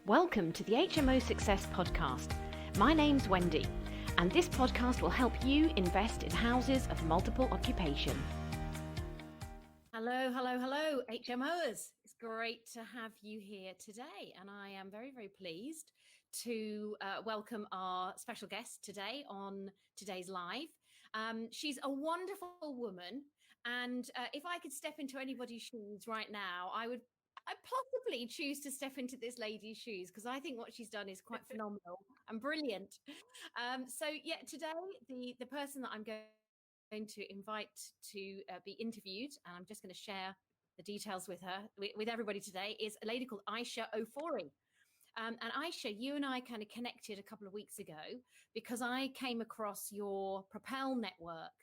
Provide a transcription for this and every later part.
Welcome to the HMO Success Podcast. My name's Wendy, and this podcast will help you invest in houses of multiple occupation. Hello, HMOs. It's great to have you here today, and I am very, very pleased to welcome our special guest today on today's live. She's a wonderful woman, and if I could step into anybody's shoes right now, I'd possibly choose to step into this lady's shoes because I think what she's done is quite phenomenal and brilliant. Today the person that I'm going to invite to be interviewed, and I'm just going to share the details with her, with everybody today, is a lady called Ayesha Ofori. And Ayesha, you and I kind of connected a couple of weeks ago because I came across your Propelle Network,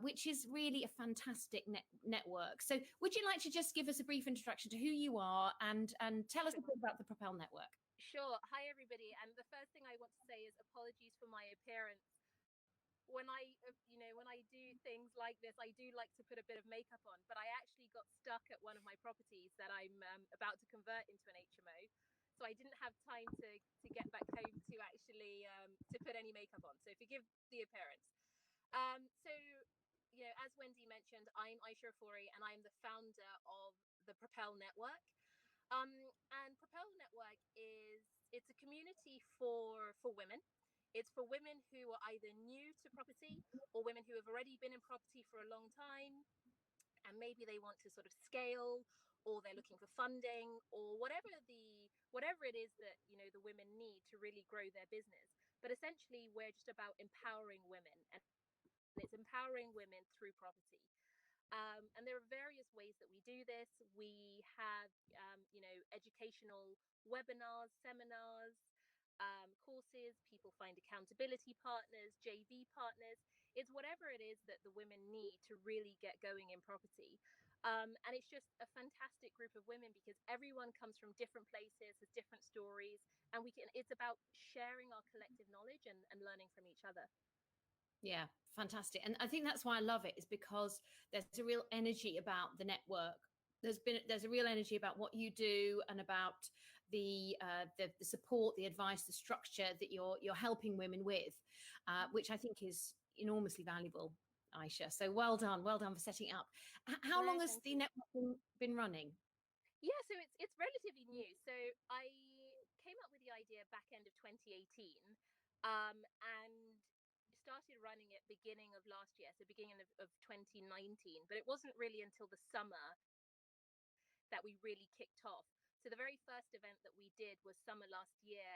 which is really a fantastic network. So would you like to just give us a brief introduction to who you are and tell us a bit about the Propelle Network? Sure. Hi, everybody. And the first thing I want to say is apologies for my appearance. When I do things like this, I do like to put a bit of makeup on, but I actually got stuck at one of my properties that I'm about to convert into an HMO. So I didn't have time to get back home to actually to put any makeup on. So forgive the appearance. As Wendy mentioned, I'm Ayesha Ofori, and I'm the founder of the Propelle Network. And Propelle Network it's a community for women. It's for women who are either new to property or women who have already been in property for a long time, and maybe they want to sort of scale, or they're looking for funding, or whatever it is that the women need to really grow their business. But essentially, we're just about empowering women, and it's empowering women through property. And there are various ways that we do this. We have, educational webinars, seminars, courses. People find accountability partners, JV partners. It's whatever it is that the women need to really get going in property. And it's just a fantastic group of women because everyone comes from different places, has different stories, and it's about sharing our collective knowledge and learning from each other. Yeah, fantastic. And I think that's why I love it, is because there's a real energy about the network. There's a real energy about what you do and about the support, the advice, the structure that you're helping women with, which I think is enormously valuable, Ayesha. So well done for setting it up. How long has the network been running? Yeah, so it's relatively new. So I came up with the idea back end of 2018, and started running it beginning of last year, so beginning of 2019. But it wasn't really until the summer that we really kicked off. So the very first event that we did was summer last year,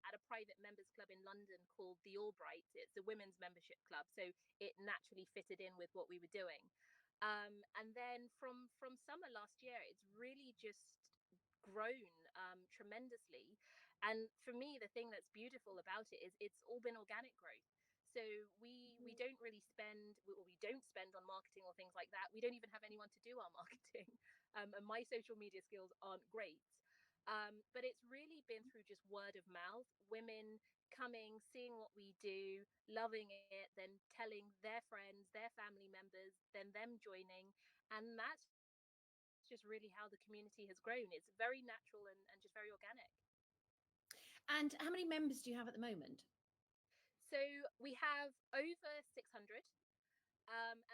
at a private members club in London called the Albrights. It's a women's membership club, so it naturally fitted in with what we were doing. And then from summer last year, it's really just grown tremendously. And for me, the thing that's beautiful about it is it's all been organic growth. So we don't really spend, or we don't spend on marketing or things like that. We don't even have anyone to do our marketing, and my social media skills aren't great. But it's really been through just word of mouth. Women coming, seeing what we do, loving it, then telling their friends, their family members, then them joining, and that's just really how the community has grown. It's very natural and just very organic. And how many members do you have at the moment? So we have over 600.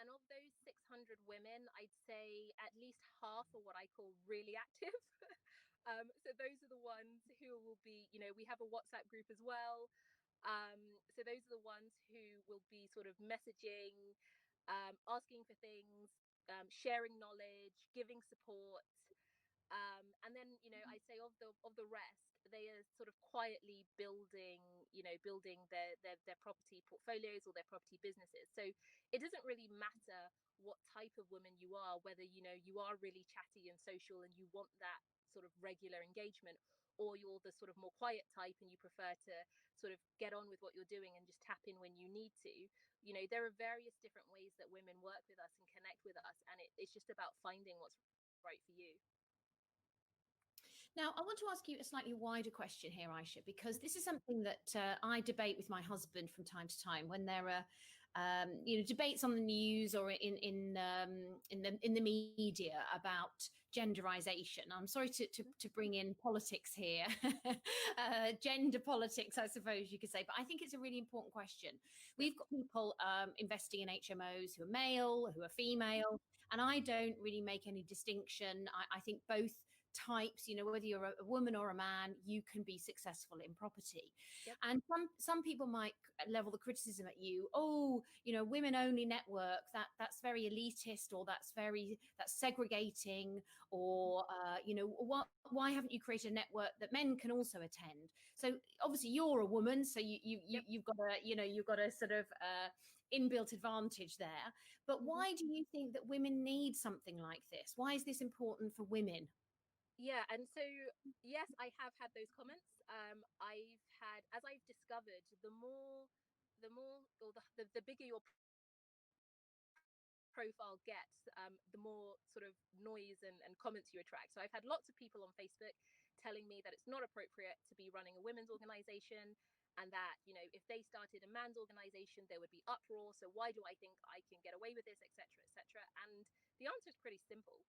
And of those 600 women, I'd say at least half are what I call really active. So those are the ones who will be, we have a WhatsApp group as well. So those are the ones who will be sort of messaging, asking for things, sharing knowledge, giving support. And then, I'd say of the rest, they are sort of quietly building their property portfolios or their property businesses. So it doesn't really matter what type of woman you are, whether you are really chatty and social and you want that sort of regular engagement, or you're the sort of more quiet type and you prefer to sort of get on with what you're doing and just tap in when you need to. There are various different ways that women work with us and connect with us, and it's just about finding what's right for you. Now, I want to ask you a slightly wider question here, Ayesha, because this is something that I debate with my husband from time to time when there are debates on the news or in the media about genderization. I'm sorry to bring in politics here, gender politics, I suppose you could say, but I think it's a really important question. Yep. We've got people investing in HMOs who are male, who are female, and I don't really make any distinction. I think both types, whether you're a woman or a man, you can be successful in property. Yep. And some people might level the criticism at you. Oh, women only network, that's very elitist, or that's segregating, or why haven't you created a network that men can also attend? So obviously you're a woman, so Yep. you've got a sort of inbuilt advantage there. But Mm-hmm. why do you think that women need something like this? Why is this important for women? Yeah, and so yes, I have had those comments. As I've discovered, the bigger your profile gets, the more sort of noise and comments you attract. So I've had lots of people on Facebook telling me that it's not appropriate to be running a women's organization, and that, if they started a man's organization, there would be uproar. So why do I think I can get away with this, etc., etc.? And the answer is pretty simple,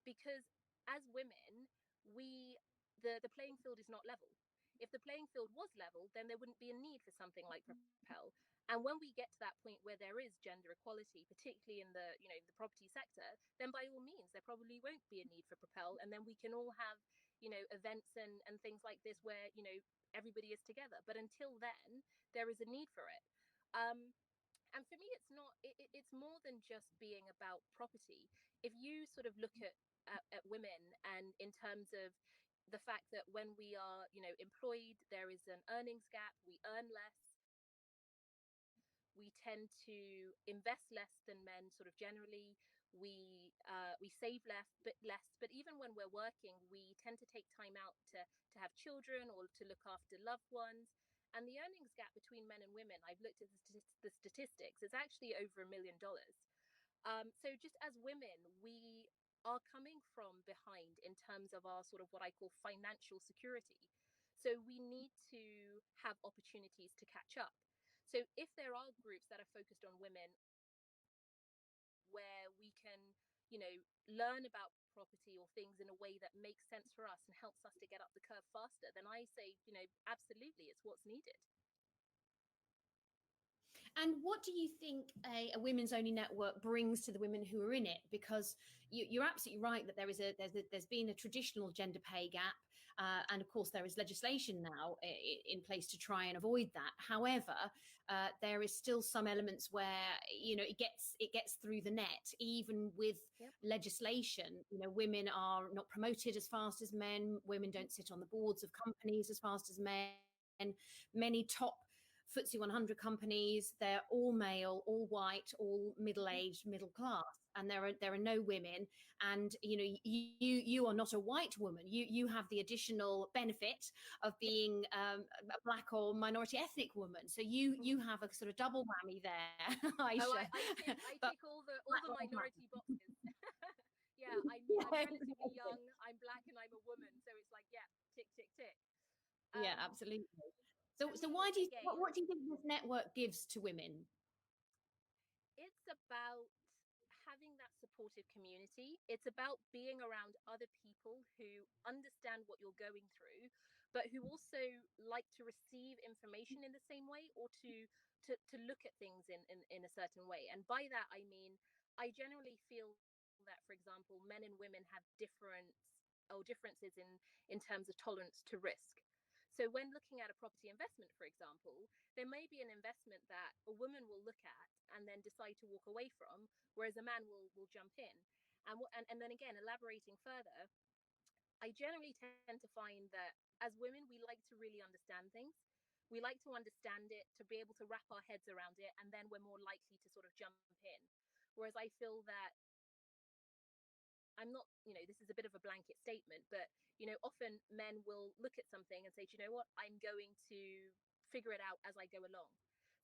because as women, we the playing field is not level. If the playing field was level, then there wouldn't be a need for something like Propel. And when we get to that point where there is gender equality, particularly in the property sector, then by all means there probably won't be a need for Propel, and then we can all have events and things like this where everybody is together. But until then, there is a need for it. Um, and for me, it's not. It's more than just being about property. If you sort of look at women, and in terms of the fact that when we are employed, there is an earnings gap. We earn less, we tend to invest less than men, sort of generally. We save less, but even when we're working, we tend to take time out to have children or to look after loved ones. And the earnings gap between men and women, I've looked at the statistics, it's actually over $1 million. So just as women, we are coming from behind in terms of our sort of what I call financial security. So we need to have opportunities to catch up. So if there are groups that are focused on women, where we can, learn about property or things in a way that makes sense for us and helps us to get up the curve faster, then I say, absolutely, it's what's needed. And what do you think a women's only network brings to the women who are in it? Because you're absolutely right that there's been a traditional gender pay gap, and of course there is legislation now in place to try and avoid that. However, there is still some elements where it gets through the net, even with Yep. legislation. Women are not promoted as fast as men. Women don't sit on the boards of companies as fast as men. Many top FTSE 100 companies, they're all male, all white, all Mm-hmm. middle-aged, middle class, and there are no women. And you are not a white woman. You have the additional benefit of Yep. being a black or minority ethnic woman. So you have a sort of double whammy there, Oh, Ayesha. I But tick all the minority boxes. Yeah, I'm yeah, relatively young. I'm black and I'm a woman, so it's like, yeah, tick tick tick. yeah, Um, absolutely. for So me, again, what do you think this network gives to women? it's about having that supportive community. It's about being around other people who understand what you're going through, but who also like to receive information in the same way, or to look at things in a certain way. And by that I mean, I generally feel that, for example, men and women have differences in terms of tolerance to risk. So when looking at a property investment, for example, there may be an investment that a woman will look at and then decide to walk away from, whereas a man will jump in. And then again, elaborating further, I generally tend to find that as women, we like to really understand things. We like to understand it, to be able to wrap our heads around it, and then we're more likely to sort of jump in. Whereas I feel that I'm not, this is a bit of a blanket statement, but, often men will look at something and say, do you know what, I'm going to figure it out as I go along.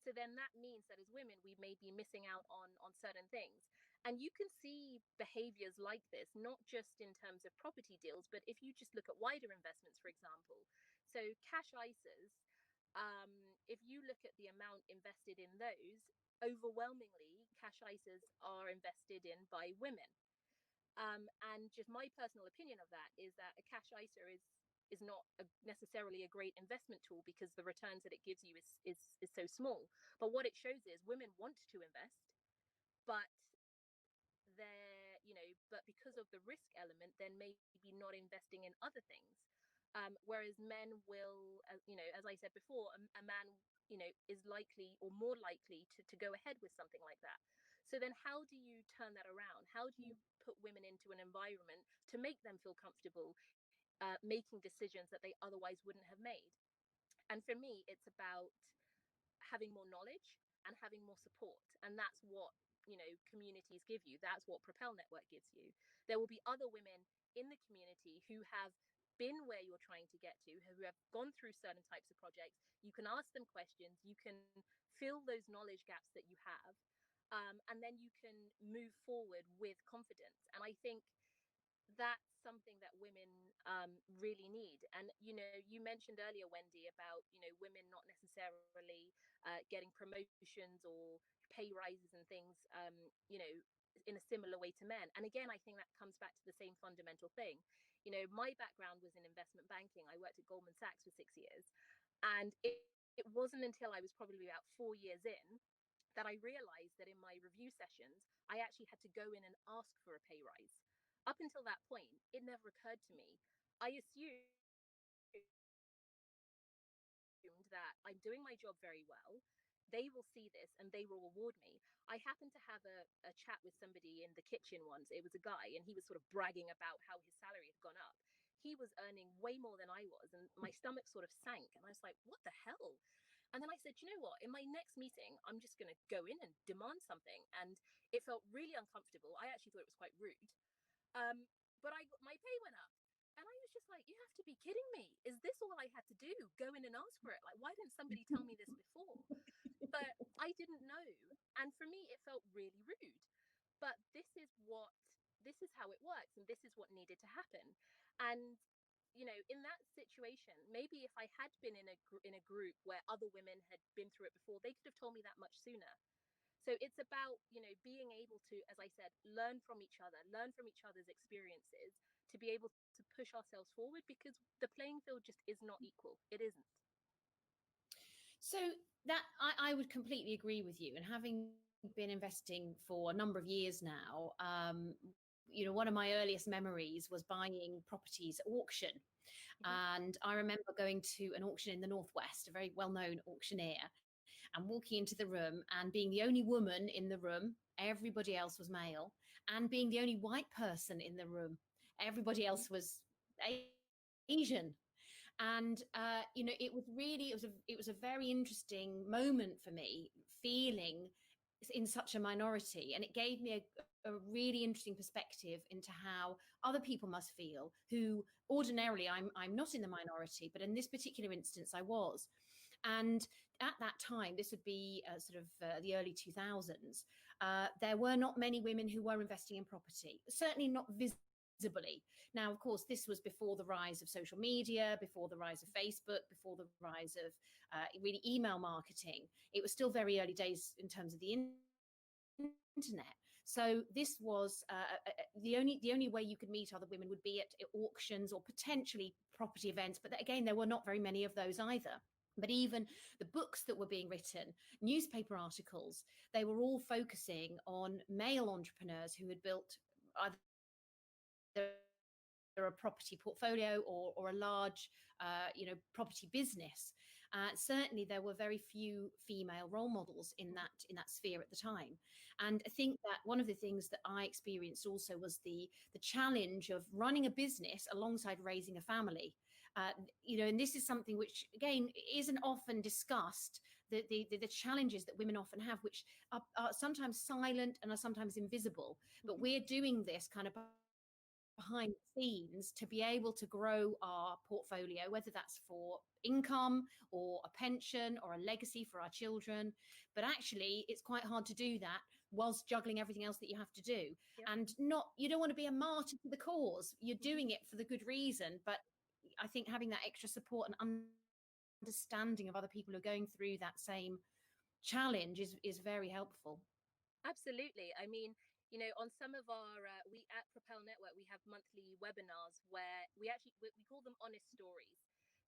So then that means that as women, we may be missing out on certain things. And you can see behaviors like this, not just in terms of property deals, but if you just look at wider investments, for example. So cash ISAs, if you look at the amount invested in those, overwhelmingly, cash ISAs are invested in by women. And just my personal opinion of that is that a cash ISA is not necessarily a great investment tool because the returns that it gives you is so small. But what it shows is women want to invest, but they're, but because of the risk element, then maybe not investing in other things. Whereas men will, as I said before, a man, is likely or more likely to go ahead with something like that. So then how do you turn that around? How do you put women into an environment to make them feel comfortable making decisions that they otherwise wouldn't have made? And for me, it's about having more knowledge and having more support. And that's what, communities give you. That's what Propelle Network gives you. There will be other women in the community who have been where you're trying to get to, who have gone through certain types of projects. You can ask them questions, you can fill those knowledge gaps that you have, and then you can move forward with confidence. And I think that's something that women really need. And you mentioned earlier, Wendy, about women not necessarily getting promotions or pay rises and things, in a similar way to men. And again, I think that comes back to the same fundamental thing. My background was in investment banking. I worked at Goldman Sachs for 6 years, and it wasn't until I was probably about 4 years in that I realized that in my review sessions, I actually had to go in and ask for a pay rise. Up until that point, it never occurred to me. I assumed that I'm doing my job very well. They will see this and they will reward me. I happened to have a chat with somebody in the kitchen once. It was a guy, and he was sort of bragging about how his salary had gone up. He was earning way more than I was, and my stomach sort of sank. And I was like, what the hell? And then I said, you know what? In my next meeting, I'm just going to go in and demand something. And it felt really uncomfortable. I actually thought it was quite rude. Um, but my pay went up. And I was just like, you have to be kidding me. Is this all I had to do? Go in and ask for it? Like, why didn't somebody tell me this before? But I didn't know. And for me, it felt really rude. But this is how it works. And this is what needed to happen. And, in that situation, maybe if I had been in a group where other women had been through it before, they could have told me that much sooner. So it's about, being able to, as I said, learn from each other, learn from each other's experiences to be able to push ourselves forward, because the playing field just is not equal. It isn't. So that I would completely agree with you. And having been investing for a number of years now, one of my earliest memories was buying properties at auction. And I remember going to an auction in the Northwest, a very well-known auctioneer, and walking into the room and being the only woman in the room. Everybody else was male, and being the only white person in the room. Everybody else was Asian. And it was a very interesting moment for me, feeling in such a minority, and it gave me a really interesting perspective into how other people must feel, who ordinarily I'm not in the minority, but in this particular instance I was. And at that time, this would be the early 2000s, there were not many women who were investing in property, certainly not visibly. Now, of course, this was before the rise of social media, before the rise of Facebook, before the rise of really email marketing. It was still very early days in terms of the internet. So this was the only way you could meet other women would be at auctions or potentially property events. But again, there were not very many of those either. But even the books that were being written, newspaper articles, they were all focusing on male entrepreneurs who had built either a property portfolio or a large, property business. Certainly, there were very few female role models in that sphere at the time. And I think that one of the things that I experienced also was the challenge of running a business alongside raising a family. And this is something which, again, isn't often discussed. The challenges that women often have, which are sometimes silent and are sometimes invisible. But we're doing this kind of behind the scenes to be able to grow our portfolio, whether that's for income or a pension or a legacy for our children. But actually, it's quite hard to do that whilst juggling everything else that you have to do. Yep. And you don't want to be a martyr to the cause. You're doing it for the good reason. But I think having that extra support and understanding of other people who are going through that same challenge is very helpful. Absolutely. I mean, on some of our, we at Propelle Network, we have monthly webinars where we call them honest stories.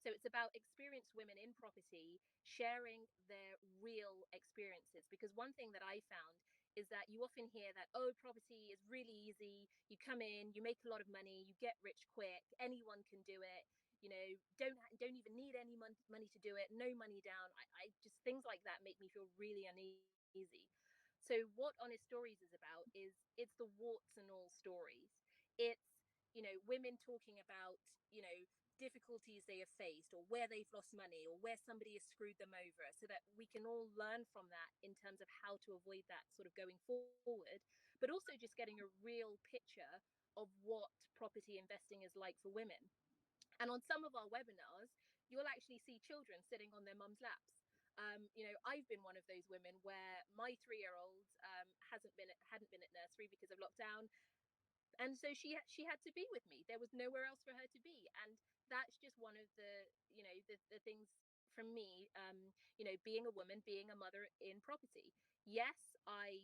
So it's about experienced women in property sharing their real experiences. Because one thing that I found is that you often hear that, oh, property is really easy. You come in, you make a lot of money, you get rich quick, anyone can do it. Don't even need any money to do it. No money down. I just things like that make me feel really uneasy. So what Honest Stories is about is it's the warts and all stories. It's, women talking about, difficulties they have faced or where they've lost money or where somebody has screwed them over so that we can all learn from that in terms of how to avoid that sort of going forward, but also just getting a real picture of what property investing is like for women. And on some of our webinars, you'll actually see children sitting on their mum's laps. I've been one of those women where my 3-year-old hadn't been at nursery because of lockdown, and so she had to be with me. There was nowhere else for her to be, and that's just one of the things from me. Being a woman, being a mother in property. Yes, I'm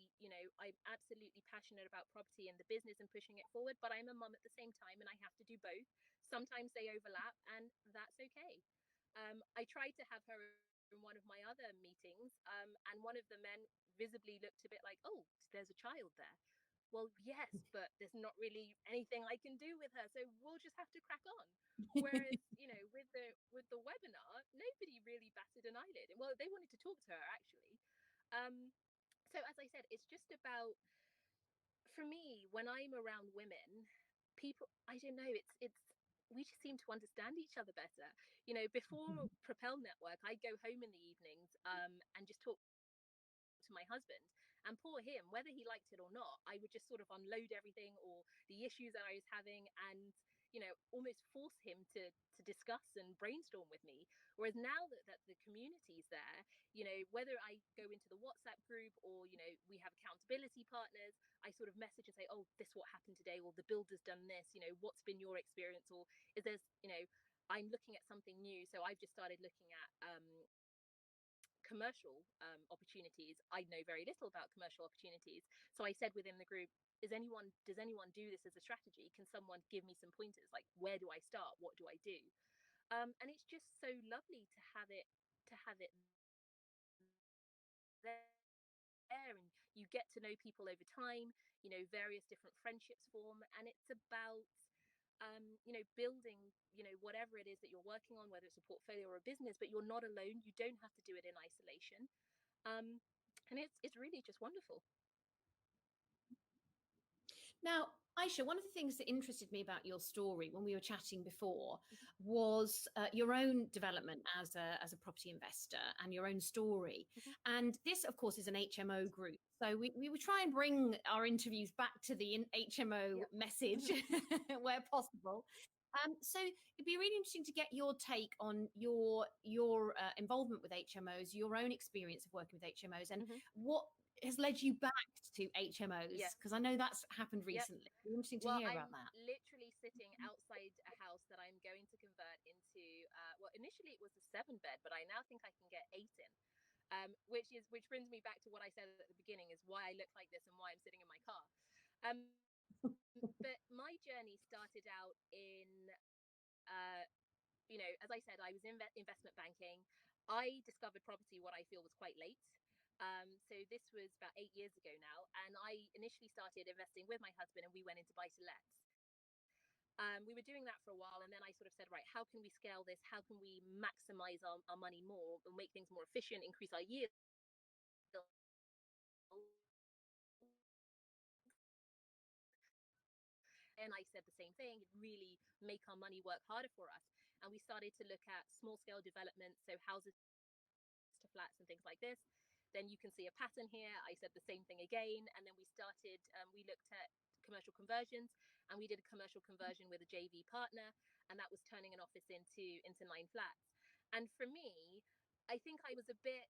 absolutely passionate about property and the business and pushing it forward, but I'm a mum at the same time, and I have to do both. Sometimes they overlap, and that's okay. I tried to have her in one of my other meetings, and one of the men visibly looked a bit like, oh, there's a child there. Well, yes, but there's not really anything I can do with her, so we'll just have to crack on. Whereas, with the webinar, nobody really batted an eyelid. Well, they wanted to talk to her actually. Um, so as I said, it's just about, for me, when I'm around women, people, I don't know, it's we just seem to understand each other better. Before Propel Network, I'd go home in the evenings and just talk to my husband. And poor him, whether he liked it or not, I would just sort of unload everything or the issues that I was having and, almost force him to discuss and brainstorm with me. Whereas now that the community's there, whether I go into the WhatsApp group or, we have accountability partners, I sort of message and say, oh, this what happened today, or the builder's done this, what's been your experience, or is there's, I'm looking at something new. So I've just started looking at commercial opportunities. I know very little about commercial opportunities. So I said within the group, does anyone do this as a strategy? Can someone give me some pointers? Like, where do I start? What do I do? And it's just so lovely to have it there, and you get to know people over time. Various different friendships form, and it's about building, whatever it is that you're working on, whether it's a portfolio or a business, but you're not alone. You don't have to do it in isolation. Um, and it's really just wonderful. Now, Aisha, one of the things that interested me about your story when we were chatting before was your own development as a property investor and your own story. Mhm. And this, of course, is an HMO group. So we would try and bring our interviews back to the HMO Yeah. message where possible. So it'd be really interesting to get your take on your involvement with HMOs, your own experience of working with HMOs, and Mhm. what has led you back to HMOs, Yes. because I know that's happened Yep. recently. It'd be interesting to Well, hear I'm about that. literally sitting outside a house that I'm going to convert into. Well, initially it was a 7 bed, but I now think I can get 8 in. Which brings me back to what I said at the beginning, is why I look like this and why I'm sitting in my car. But my journey started out as I said, I was in investment banking. I discovered property what I feel was quite late. So this was about 8 years ago now, and I initially started investing with my husband, and we went into buy to lets. We were doing that for a while, and then I sort of said, right, how can we scale this? How can we maximize our money more and make things more efficient, increase our yield? And I said the same thing, really make our money work harder for us. And we started to look at small scale developments, so houses to flats and things like this. Then you can see a pattern here. I said the same thing again. And then we looked at commercial conversions, and we did a commercial conversion with a JV partner, and that was turning an office into 9 flats. And for me, I think I was a bit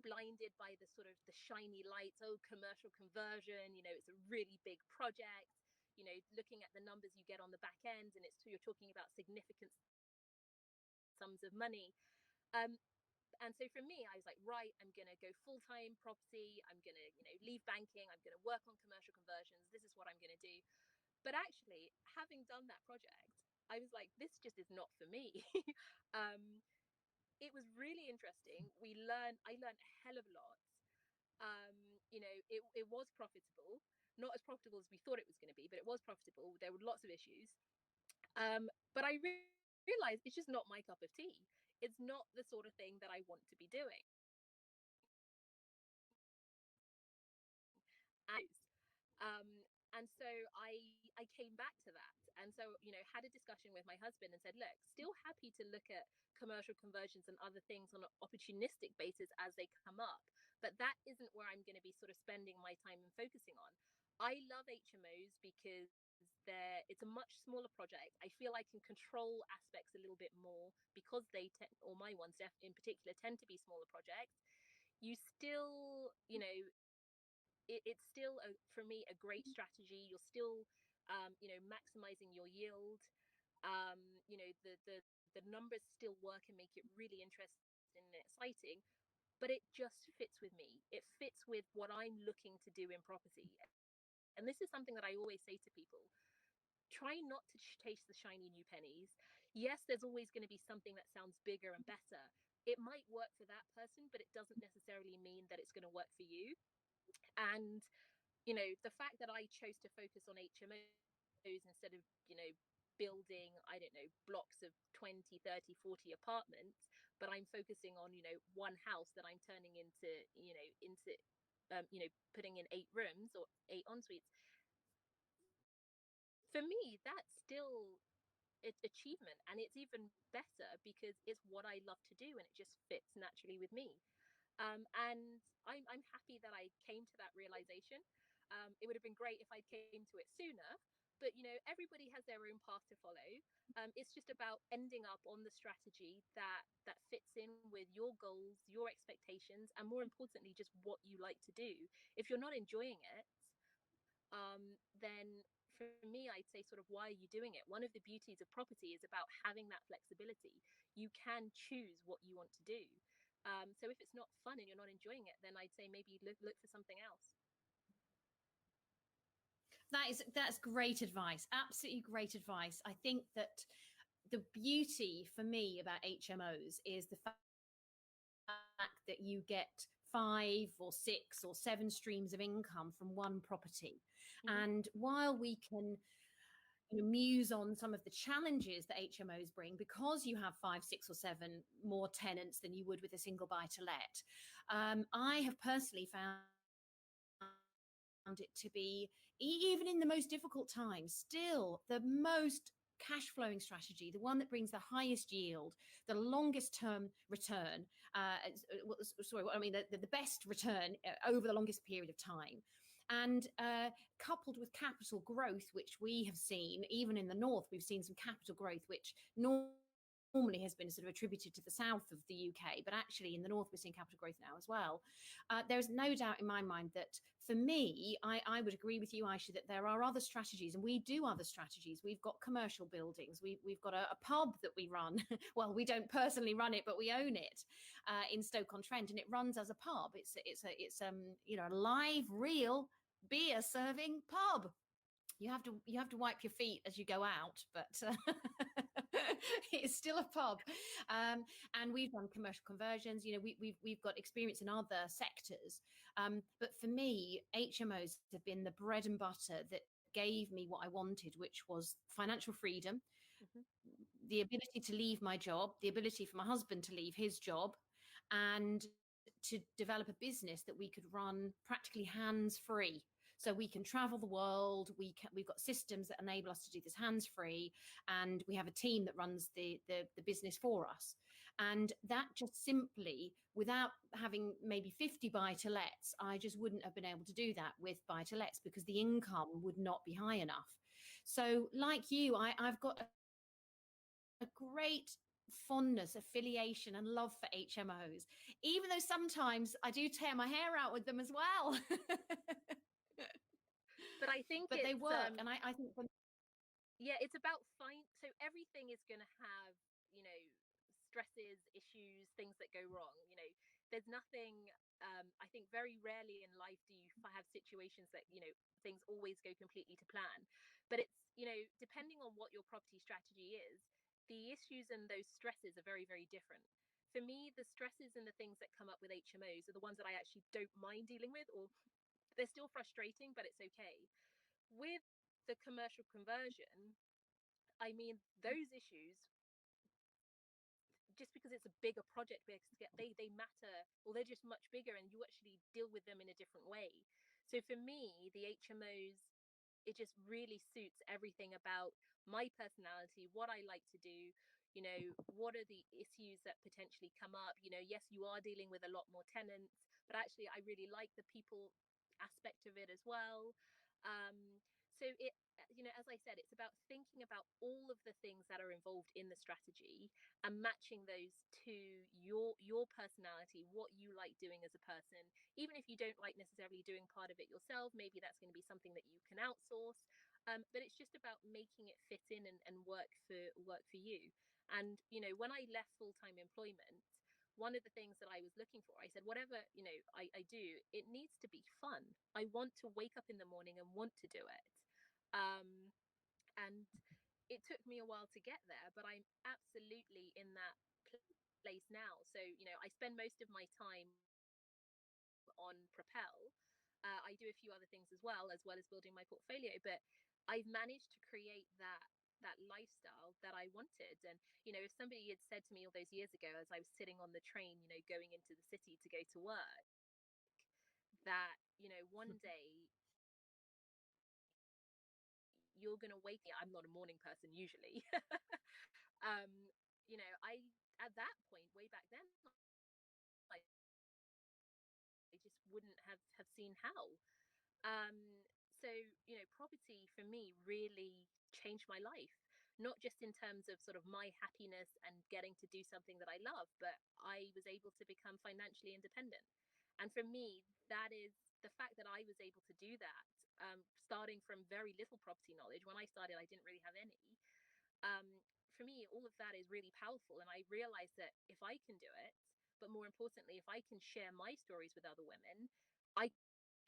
blinded by the sort of the shiny lights. Oh, commercial conversion, it's a really big project. Looking at the numbers you get on the back end, and you're talking about significant sums of money. And And so for me, I was like, right, I'm going to go full time property. I'm going to, leave banking. I'm going to work on commercial conversions. This is what I'm going to do. But actually, having done that project, I was like, this just is not for me. um, it was really interesting. I learned a hell of a lot. It was profitable, not as profitable as we thought it was going to be, but it was profitable. There were lots of issues. But I realized it's just not my cup of tea. It's not the sort of thing that I want to be doing. And so I came back to that. And so, had a discussion with my husband and said, look, still happy to look at commercial conversions and other things on an opportunistic basis as they come up. But that isn't where I'm going to be sort of spending my time and focusing on. I love HMOs because it's a much smaller project. I feel I can control aspects a little bit more because or my ones in particular tend to be smaller projects. You still, it's still for me a great strategy. You're still maximizing your yield. The numbers still work and make it really interesting and exciting, but it just fits with me. It fits with what I'm looking to do in property. And this is something that I always say to people: try not to chase the shiny new pennies. Yes, there's always going to be something that sounds bigger and better. It might work for that person, but it doesn't necessarily mean that it's going to work for you. And the fact that I chose to focus on HMOs instead of, building, I don't know, blocks of 20, 30, 40 apartments, but I'm focusing on, one house that I'm turning into putting in 8 rooms or 8 en suites. For me, that's still it's achievement, and it's even better because it's what I love to do and it just fits naturally with me. And I'm happy that I came to that realization. It would have been great if I came to it sooner, but everybody has their own path to follow. It's just about ending up on the strategy that fits in with your goals, your expectations, and more importantly, just what you like to do. If you're not enjoying it, then for me, I'd say sort of, why are you doing it? One of the beauties of property is about having that flexibility. You can choose what you want to do. So if it's not fun and you're not enjoying it, then I'd say maybe look for something else. That's great advice. Absolutely great advice. I think that the beauty for me about HMOs is the fact that you get 5 or 6 or 7 streams of income from one property. Mm-hmm. And while we can muse on some of the challenges that HMOs bring, because you have 5, 6, or 7 more tenants than you would with a single buy to let, I have personally found it to be, even in the most difficult times, still the most cash flowing strategy, the one that brings the highest yield, the longest term return. The best return over the longest period of time. And coupled with capital growth, which we have seen, even in the north, we've seen some capital growth, which normally has been sort of attributed to the south of the UK, but actually in the north we're seeing capital growth now as well. There's no doubt in my mind that for me, I would agree with you, Ayesha, that there are other strategies, and we do other strategies. We've got commercial buildings, we've got a pub that we run. Well, we don't personally run it, but we own it in Stoke-on-Trent, and it runs as a pub. It's a live, real beer serving pub. You have to wipe your feet as you go out, but it's still a pub. And we've done commercial conversions. We've got experience in other sectors, but for me, HMOs have been the bread and butter that gave me what I wanted, which was financial freedom, Mm-hmm. the ability to leave my job, the ability for my husband to leave his job, and to develop a business that we could run practically hands free. So we can travel the world. We've got systems that enable us to do this hands free, and we have a team that runs the business for us. And that just simply, without having maybe 50 buy to lets, I just wouldn't have been able to do that with buy to lets because the income would not be high enough. So, like you, I've got a great fondness, affiliation, and love for HMOs, even though sometimes I do tear my hair out with them as well. But I think But they work, and I think yeah, it's about so everything is going to have, stresses, issues, things that go wrong. There's nothing. I think very rarely in life do you have situations that things always go completely to plan. But it's depending on what your property strategy is, the issues and those stresses are very, very different. For me, the stresses and the things that come up with HMOs are the ones that I actually don't mind dealing with, or they're still frustrating, but it's okay. With the commercial conversion, I mean, those issues, just because it's a bigger project, because they matter, or they're just much bigger, and you actually deal with them in a different way. So for me, the HMOs, it just really suits everything about my personality, what I like to do. What are the issues that potentially come up? Yes, you are dealing with a lot more tenants, but actually, I really like the people aspect of it as well. So as I said, it's about thinking about all of the things that are involved in the strategy and matching those to your personality, what you like doing as a person. Even if you don't like necessarily doing part of it yourself, maybe that's going to be something that you can outsource. But it's just about making it fit in and work for you. And when I left full-time employment, one of the things that I was looking for, I said, whatever I do, it needs to be fun. I want to wake up in the morning and want to do it. And it took me a while to get there, but I'm absolutely in that place now. So I spend most of my time on Propelle. I do a few other things as well as building my portfolio, but I've managed to create that lifestyle that I wanted. And if somebody had said to me all those years ago, as I was sitting on the train, going into the city to go to work, that one day you're going to wake me. I'm not a morning person usually. um I, at that point, way back then, I just wouldn't have seen how. So property for me really changed my life, not just in terms of sort of my happiness and getting to do something that I love, but I was able to become financially independent. And for me, that is the fact that I was able to do that, starting from very little property knowledge. When I started, I didn't really have any. um, for me, all of that is really powerful. And I realized that if I can do it, but more importantly, if I can share my stories with other women, I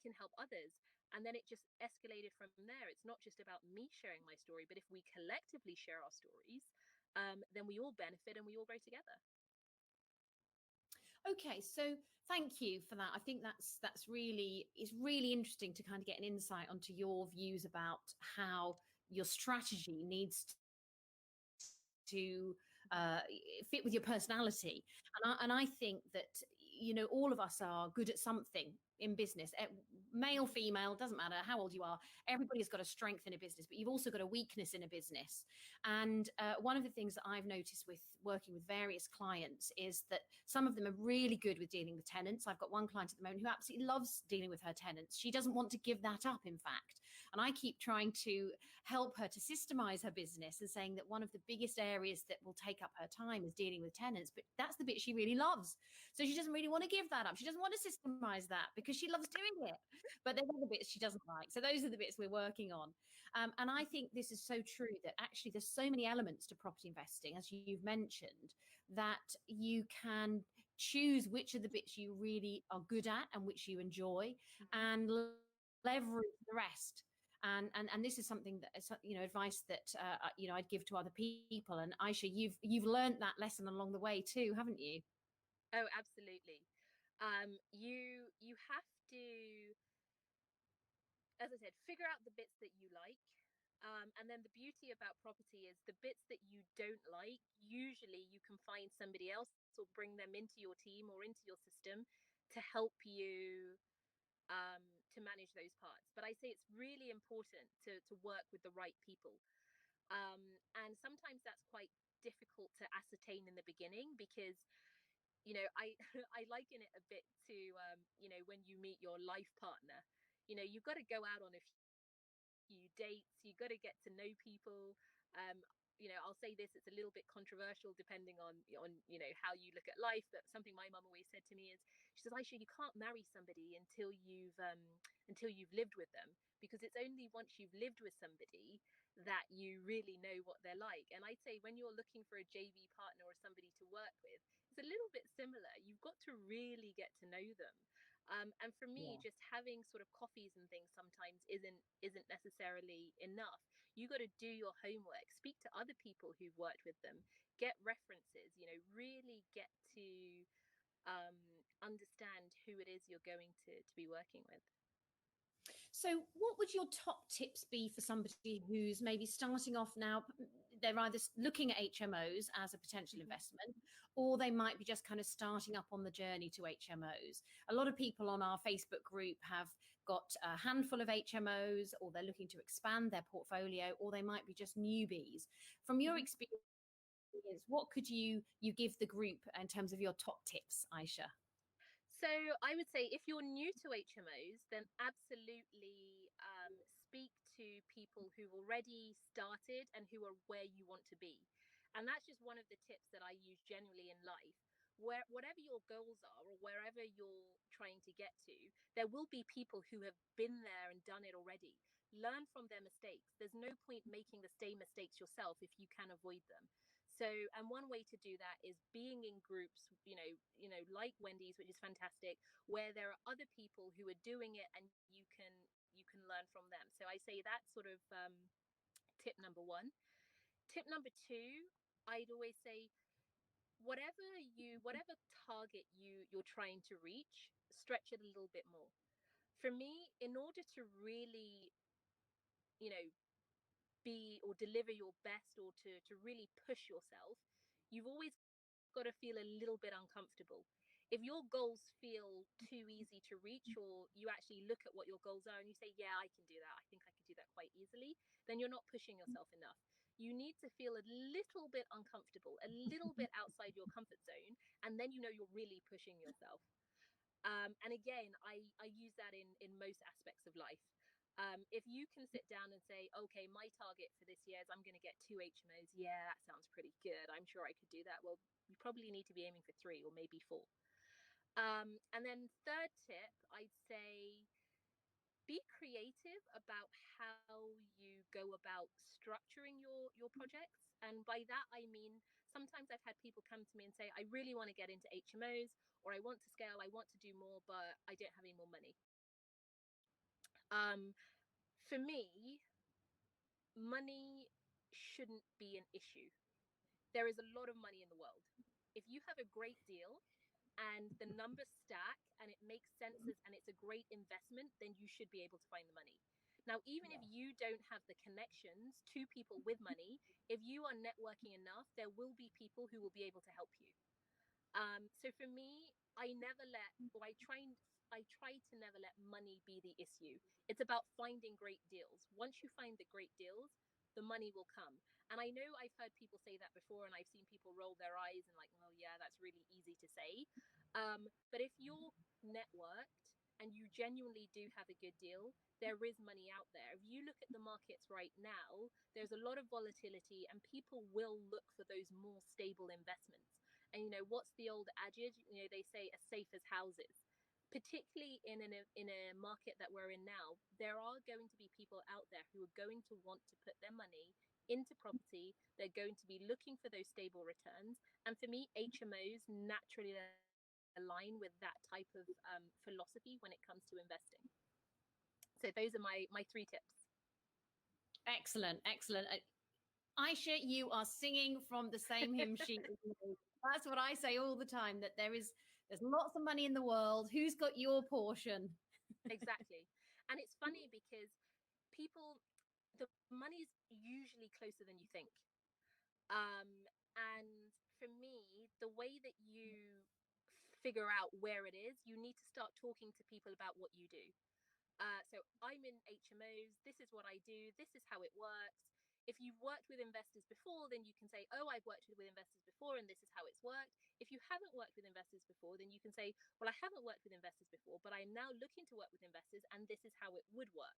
can help others. And then it just escalated from there. It's not just about me sharing my story, but if we collectively share our stories, then we all benefit and we all grow together. Okay, so thank you for that. I think that's really, it's really interesting to kind of get an insight onto your views about how your strategy needs to fit with your personality. And I think that all of us are good at something in business. Male, female, doesn't matter how old you are. Everybody's got a strength in a business, but you've also got a weakness in a business. And one of the things that I've noticed with working with various clients is that some of them are really good with dealing with tenants. I've got one client at the moment who absolutely loves dealing with her tenants. She doesn't want to give that up, in fact. And I keep trying to help her to systemize her business and saying that one of the biggest areas that will take up her time is dealing with tenants, but that's the bit she really loves. So she doesn't really want to give that up. She doesn't want to systemize that because she loves doing it. But there's other bits she doesn't like. So those are the bits we're working on. And I think this is so true that actually there's so many elements to property investing, as you've mentioned, that you can choose which of the bits you really are good at and which you enjoy, and leverage the rest. And this is something that advice that I'd give to other people. And Ayesha, you've learned that lesson along the way too, haven't you? Oh, absolutely. You have to, as I said, figure out the bits that you like. And then the beauty about property is the bits that you don't like, usually you can find somebody else or bring them into your team or into your system to help you, um, to manage those parts. But I say it's really important to work with the right people. And sometimes that's quite difficult to ascertain in the beginning because I I liken it a bit to when you meet your life partner. You've got to go out on a few dates, you've got to get to know people. I'll say this, it's a little bit controversial depending on how you look at life, but something my mum always said to me is, she says, Aisha, you can't marry somebody until you've lived with them, because it's only once you've lived with somebody that you really know what they're like. And I'd say when you're looking for a JV partner or somebody to work with, it's a little bit similar. You've got to really get to know them. And for me, Yeah. just having sort of coffees and things sometimes isn't necessarily enough. You got to do your homework, speak to other people who've worked with them, get references. Really get to um, understand who it is you're going to be working with. So, what would your top tips be for somebody who's maybe starting off now? They're either looking at HMOs as a potential Mhm. investment, or they might be just kind of starting up on the journey to HMOs. A lot of people on our Facebook group have got a handful of HMOs, or they're looking to expand their portfolio, or they might be just newbies. From your Mhm. experience, what could you give the group in terms of your top tips, Ayesha? So I would say if you're new to HMOs, then absolutely speak to people who've already started and who are where you want to be. And that's just one of the tips that I use generally in life. Where whatever your goals are or wherever you're trying to get to, there will be people who have been there and done it already. Learn from their mistakes. There's no point making the same mistakes yourself if you can avoid them. So, and one way to do that is being in groups, like Wendy's, which is fantastic, where there are other people who are doing it and you can learn from them. So I say that's sort of tip number one. Tip number two, I'd always say whatever target you're trying to reach, stretch it a little bit more. For me, in order to really, you know, be or deliver your best or to really push yourself, you've always got to feel a little bit uncomfortable. If your goals feel too easy to reach, or you actually look at what your goals are and you say, yeah, I can do that, I think I can do that quite easily, then you're not pushing yourself enough. You need to feel a little bit uncomfortable, a little bit outside your comfort zone, and then you're really pushing yourself. And again, I use that in most aspects of life. If you can sit down and say, okay, my target for this year is I'm going to get 2 HMOs. Yeah, that sounds pretty good. I'm sure I could do that. Well, you probably need to be aiming for 3 or maybe 4. And then third tip, I'd say be creative about how you go about structuring your projects. And by that I mean, sometimes I've had people come to me and say, I really want to get into HMOs, or I want to scale, I want to do more, but I don't have any more money. For me, money shouldn't be an issue. There is a lot of money in the world. If you have a great deal and the numbers stack and it makes senses and it's a great investment, then you should be able to find the money. Now, even if you don't have the connections to people with money, if you are networking enough, there will be people who will be able to help you. So for me, I never let, or I try to never let money be the issue. It's about finding great deals. Once you find the great deals, the money will come. And I know I've heard people say that before, and I've seen people roll their eyes and like, well, yeah, that's really easy to say. But if you're networked and you genuinely do have a good deal, there is money out there. If you look at the markets right now, there's a lot of volatility, and people will look for those more stable investments. And what's the old adage? They say as safe as houses. Particularly in a market that we're in now, there are going to be people out there who are going to want to put their money into property. They're going to be looking for those stable returns. And for me, HMOs naturally align with that type of philosophy when it comes to investing. So those are my 3 tips. Excellent, excellent. Aisha, you are singing from the same hymn sheet as me. That's what I say all the time, that there's lots of money in the world. Who's got your portion? Exactly. And it's funny because people, the money's usually closer than you think. And for me, the way that you figure out where it is, you need to start talking to people about what you do. So I'm in HMOs. This is what I do. This is how it works. If you've worked with investors before, then you can say, oh, I've worked with investors before and this is how it's worked. If you haven't worked with investors before, then you can say, well, I haven't worked with investors before, but I'm now looking to work with investors and this is how it would work.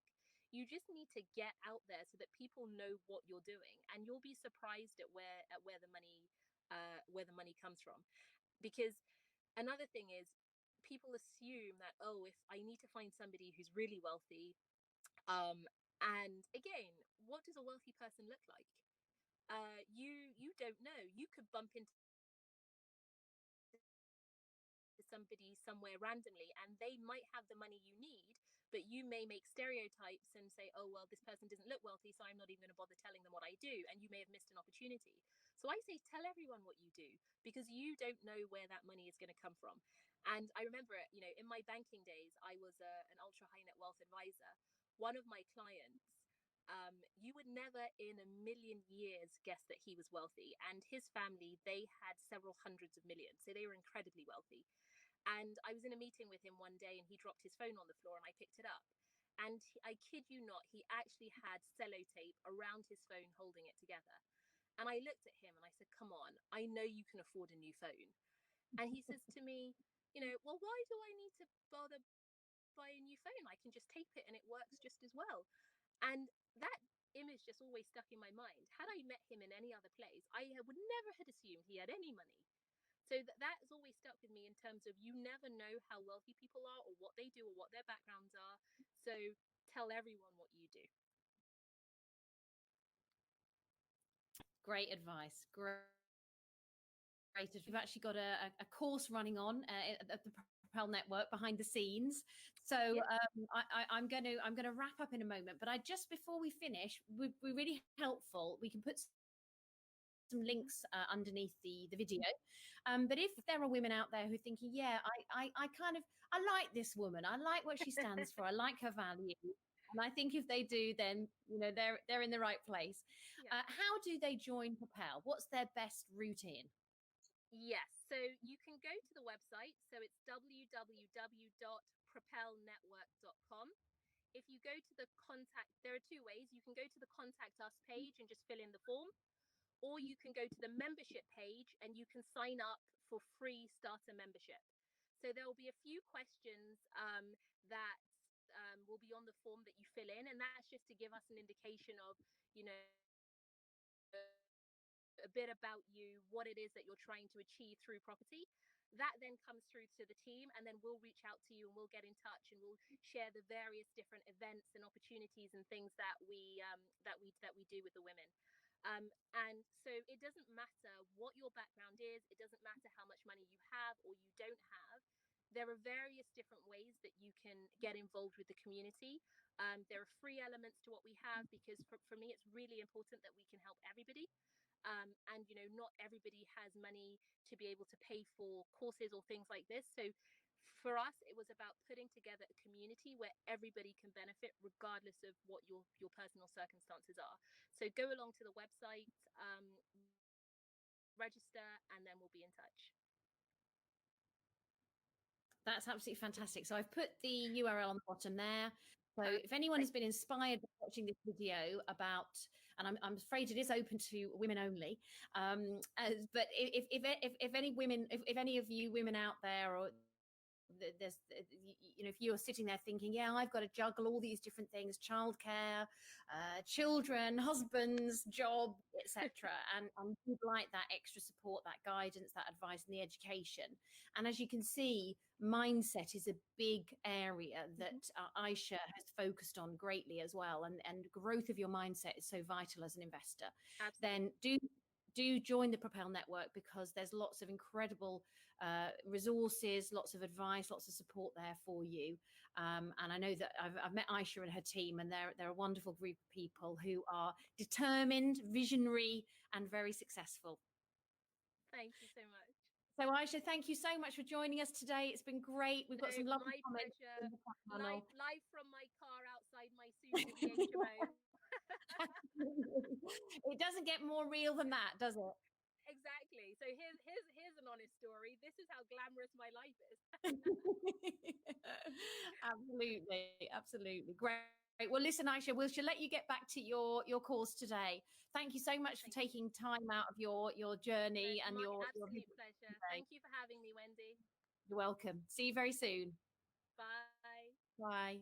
You just need to get out there so that people know what you're doing, and you'll be surprised at where the money comes from. Because another thing is, people assume that, oh, if I need to find somebody who's really wealthy, and again, what does a wealthy person look like? You don't know. You could bump into somebody somewhere randomly, and they might have the money you need, but you may make stereotypes and say, oh well, this person doesn't look wealthy, so I'm not even going to bother telling them what I do, and you may have missed an opportunity. So I say, tell everyone what you do, because you don't know where that money is going to come from. And I remember it, in my banking days, I was an ultra high net wealth advisor. One of my clients, you would never in a million years guess that he was wealthy. And his family, they had several hundreds of millions. So they were incredibly wealthy. And I was in a meeting with him one day, and he dropped his phone on the floor, and I picked it up. I kid you not, he actually had sellotape around his phone holding it together. And I looked at him and I said, come on, I know you can afford a new phone. And he says to me, well, why do I need to bother buying a new phone? I can just tape it and it works just as well. And that image just always stuck in my mind. Had I met him in any other place, would never had assumed he had any money. So that has always stuck with me, in terms of, you never know how wealthy people are, or what they do, or what their backgrounds are. So tell everyone what you do. Great advice. Great advice. We've actually got a course running on at the Propel Network behind the scenes. So Yes. I'm going to wrap up in a moment. But just before we finish, we're really helpful. We can put some links underneath the video. But if there are women out there who are thinking, yeah, I like this woman. I like what she stands for. I like her value. And I think if they do, then they're in the right place. How do they Yeah. join Propel? What's their best route in? Yes. So you can go to the website. So it's www.propelnetwork.com. If you go to the contact, there are two ways. You can go to the contact us page and just fill in the form, or you can go to the membership page and you can sign up for free starter membership. So there will be a few questions that will be on the form that you fill in, and that's just to give us an indication of, a bit about you, what it is that you're trying to achieve through property. That then comes through to the team, and then we'll reach out to you and we'll get in touch, and we'll share the various different events and opportunities and things that we do with the women. And so it doesn't matter what your background is, it doesn't matter how much money you have or you don't have. There are various different ways that you can get involved with the community. There are free elements to what we have, because for me, it's really important that we can help everybody. And not everybody has money to be able to pay for courses or things like this. So for us, it was about putting together a community where everybody can benefit, regardless of what your personal circumstances are. So go along to the website, register, and then we'll be in touch. That's absolutely fantastic. So I've put the URL on the bottom there. So if Perfect. anyone has been inspired by watching this video about, and I'm afraid it is open to women only, but if any women, if any of you women out there, or if you're sitting there thinking, yeah, I've got to juggle all these different things, childcare, children, husbands, job, etc., and you'd like that extra support, that guidance, that advice, and the education. And as you can see, mindset is a big area that Hmm. Ayesha has focused on greatly as well. And growth of your mindset is so vital as an investor. Absolutely. Then do join the Propel Network, because there's lots of incredible resources, lots of advice, lots of support there for you. And I know that I've met Ayesha and her team, and they're a wonderful group of people who are determined, visionary, and very successful. Thank you so much. So Ayesha, thank you so much for joining us today. It's been great. We've No, got some lovely my comments pleasure. in the chat Live, panel. live from my car outside my soon to be HMO. It doesn't get more real than that, does it? Exactly. So here's an honest story. This is how glamorous my life is. Absolutely, absolutely. Great. Well, listen, Ayesha, we shall let you get back to your course today. Thank you so much for Thank you. taking time out of your No, journey and my your absolute visit pleasure. today. Thank you for having me, Wendy. You're welcome. See you very soon. Bye. Bye.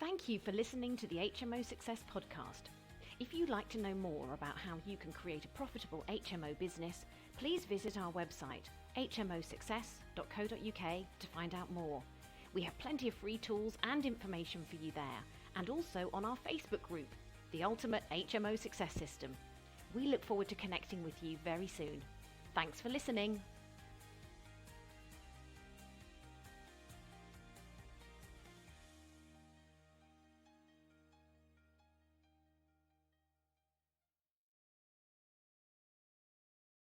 Thank you for listening to the HMO Success Podcast. If you'd like to know more about how you can create a profitable HMO business, please visit our website, hmosuccess.co.uk, to find out more. We have plenty of free tools and information for you there, and also on our Facebook group, The Ultimate HMO Success System. We look forward to connecting with you very soon. Thanks for listening.